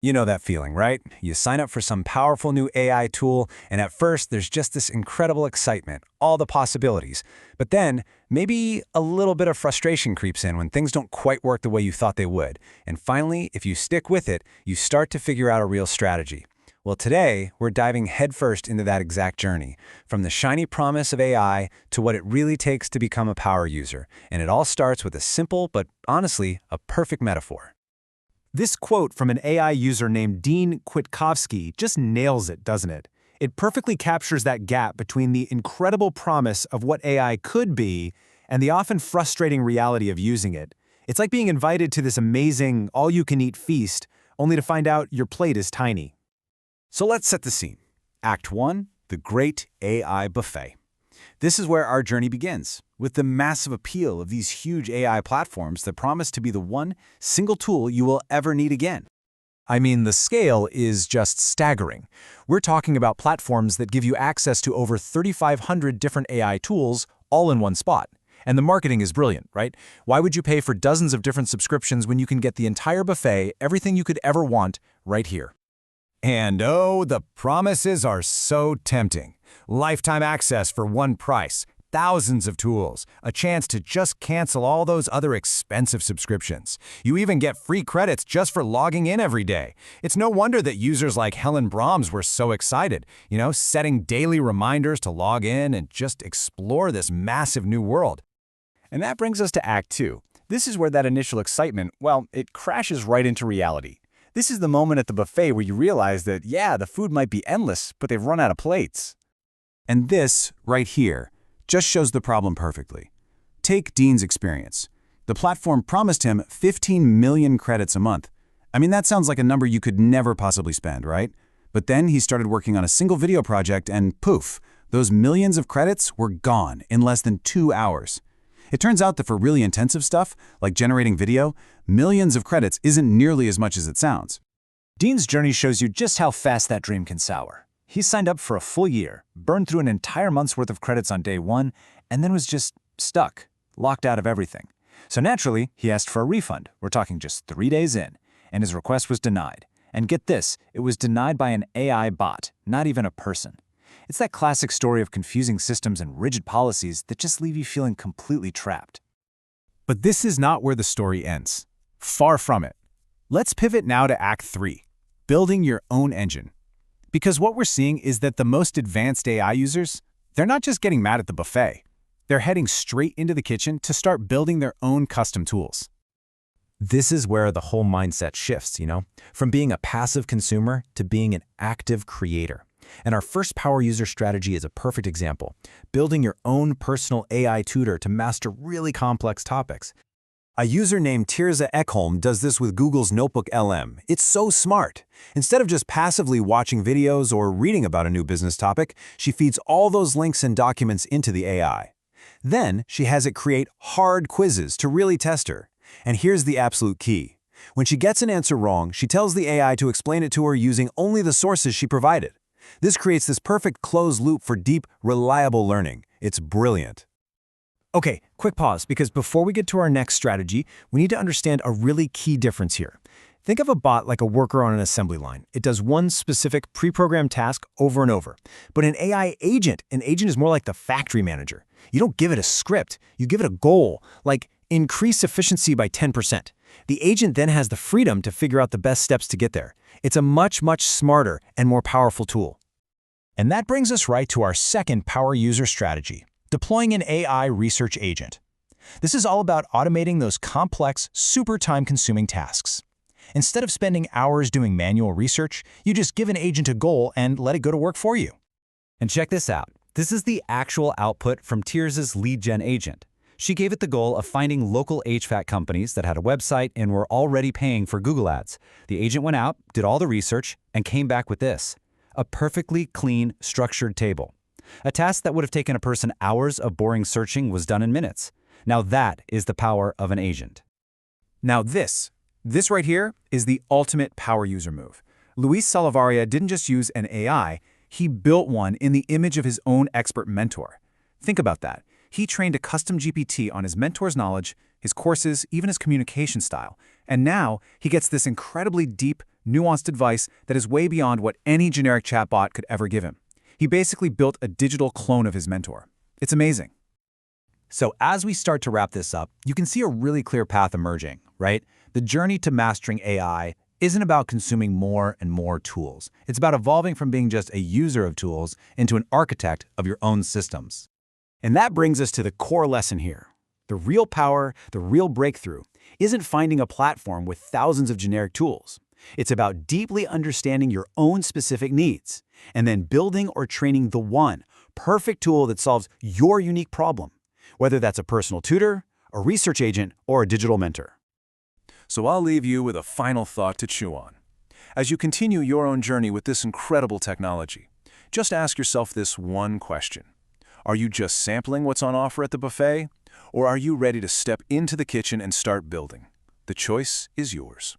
You know that feeling, right? You sign up for some powerful new AI tool, and at first there's just this incredible excitement, all the possibilities. But then, maybe a little bit of frustration creeps in when things don't quite work the way you thought they would. And finally, if you stick with it, you start to figure out a real strategy. Well, today, we're diving headfirst into that exact journey, from the shiny promise of AI to what it really takes to become a power user. And it all starts with a simple, but honestly, a perfect metaphor. This quote from an AI user named Dean Kwiatkowski just nails it, doesn't it? It perfectly captures that gap between the incredible promise of what AI could be and the often frustrating reality of using it. It's like being invited to this amazing, all-you-can-eat feast, only to find out your plate is tiny. So let's set the scene. Act 1, the Great AI Buffet. This is where our journey begins, with the massive appeal of these huge AI platforms that promise to be the one single tool you will ever need again. I mean, the scale is just staggering. We're talking about platforms that give you access to over 3,500 different AI tools all in one spot. And the marketing is brilliant, right? Why would you pay for dozens of different subscriptions when you can get the entire buffet, everything you could ever want, right here? And oh, the promises are so tempting. Lifetime access for one price, thousands of tools, a chance to just cancel all those other expensive subscriptions. You even get free credits just for logging in every day. It's no wonder that users like Helen Brahms were so excited, setting daily reminders to log in and just explore this massive new world. And that brings us to Act 2. This is where that initial excitement, it crashes right into reality. This is the moment at the buffet where you realize that, the food might be endless, but they've run out of plates. And this, right here, just shows the problem perfectly. Take Dean's experience. The platform promised him 15 million credits a month. I mean, that sounds like a number you could never possibly spend, right? But then he started working on a single video project and poof, those millions of credits were gone in less than 2 hours. It turns out that for really intensive stuff, like generating video, millions of credits isn't nearly as much as it sounds. Dean's journey shows you just how fast that dream can sour. He signed up for a full year, burned through an entire month's worth of credits on day one, and then was just stuck, locked out of everything. So naturally, he asked for a refund. We're talking just 3 days in, and his request was denied. And get this, it was denied by an AI bot, not even a person. It's that classic story of confusing systems and rigid policies that just leave you feeling completely trapped. But this is not where the story ends. Far from it. Let's pivot now to Act 3, building your own engine. Because what we're seeing is that the most advanced AI users, they're not just getting mad at the buffet. They're heading straight into the kitchen to start building their own custom tools. This is where the whole mindset shifts, from being a passive consumer to being an active creator. And our first power user strategy is a perfect example, building your own personal AI tutor to master really complex topics. A user named Tirza Ekholm does this with Google's Notebook LM. It's so smart. Instead of just passively watching videos or reading about a new business topic, she feeds all those links and documents into the AI. Then she has it create hard quizzes to really test her. And here's the absolute key. When she gets an answer wrong, she tells the AI to explain it to her using only the sources she provided. This creates this perfect closed loop for deep, reliable learning. It's brilliant. Okay, quick pause, because before we get to our next strategy, we need to understand a really key difference here. Think of a bot like a worker on an assembly line. It does one specific pre-programmed task over and over. But an agent is more like the factory manager. You don't give it a script, you give it a goal, like increase efficiency by 10%. The agent then has the freedom to figure out the best steps to get there. It's a much, much smarter and more powerful tool. And that brings us right to our second power user strategy, deploying an AI research agent. This is all about automating those complex, super time-consuming tasks. Instead of spending hours doing manual research, you just give an agent a goal and let it go to work for you. And check this out. This is the actual output from Tirza's lead gen agent. She gave it the goal of finding local HVAC companies that had a website and were already paying for Google Ads. The agent went out, did all the research, and came back with this: a perfectly clean, structured table. A task that would have taken a person hours of boring searching was done in minutes. Now that is the power of an agent. Now this right here is the ultimate power user move. Luis Salavaria didn't just use an AI, he built one in the image of his own expert mentor. Think about that. He trained a custom GPT on his mentor's knowledge, his courses, even his communication style. And now he gets this incredibly deep, nuanced advice that is way beyond what any generic chatbot could ever give him. He basically built a digital clone of his mentor. It's amazing. So as we start to wrap this up, you can see a really clear path emerging, right? The journey to mastering AI isn't about consuming more and more tools. It's about evolving from being just a user of tools into an architect of your own systems. And that brings us to the core lesson here. The real power, the real breakthrough, isn't finding a platform with thousands of generic tools. It's about deeply understanding your own specific needs, and then building or training the one perfect tool that solves your unique problem, whether that's a personal tutor, a research agent, or a digital mentor. So I'll leave you with a final thought to chew on. As you continue your own journey with this incredible technology, just ask yourself this one question. Are you just sampling what's on offer at the buffet? Or are you ready to step into the kitchen and start building? The choice is yours.